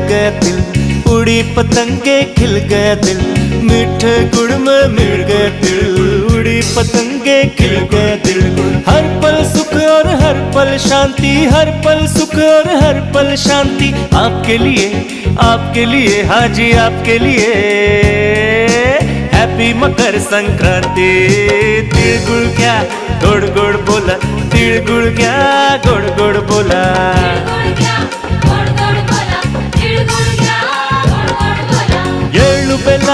गया दिल, उड़ी पतंगे खिल गया दिल, मीठे गुड़ में मिल गया दिल, उड़ी पतंगे खिल गया दिल। हर पल सुख और हर पल शांति, हर पल सुख और हर पल शांति, आपके लिए हाँ जी आपके लिए। हैप्पी मकर संक्रांति। तिल गुड़ क्या गुड़ गुड़ बोला, तिल गुड़ क्या गुड़ गुड़ बोला, ಎಳ್ಳು ಬೆಲ್ಲ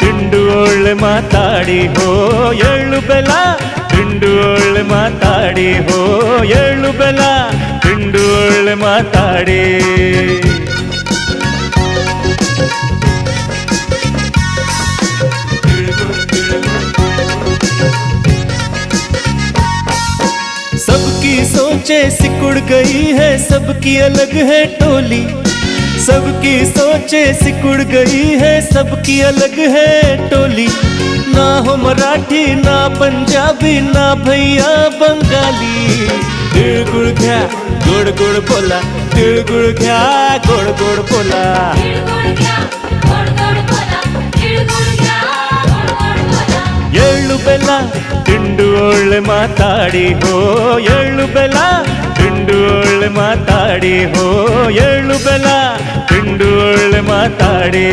ತಿಂಡು ಒಳ್ಳೆ ಮಾತಾಡಿ ಹೋ, ಎಳ್ಳು ಬೆಲ್ಲ ತಿಂಡು ಒಳ್ಳೆ ಮಾತಾಡಿ ಹೋ, ಎಳ್ಳು ಬೆಲ್ಲ ತಿಂಡು ಒಳ್ಳೆ ಮಾತಾಡಿ। सबकी सोचे सिकुड़ गई है, सबकी अलग है टोली, सबकी सोचे सिकुड़ गई है, सबकी अलग है टोली। ना हो मराठी ना पंजाबी ना भैया बंगाली, तिल गुड़ क्या गुड़ गुड़ बोला, तिल गुड़ क्या गुड़ गुड़ बोला, ಎಳ್ಳು ಬೆಲ್ಲ ತಿಂಡು ಒಳ್ಳೆ ಮಾತಾಡಿ ಹೋ, ಎಳ್ಳು ಬೆಲ್ಲ ತಿಂಡು ಒಳ್ಳೆ ಮಾತಾಡಿ ಹೋ, ಎಳ್ಳು ಬೆಲ್ಲ ತಿಂಡು ಒಳ್ಳೆ ಮಾತಾಡಿ।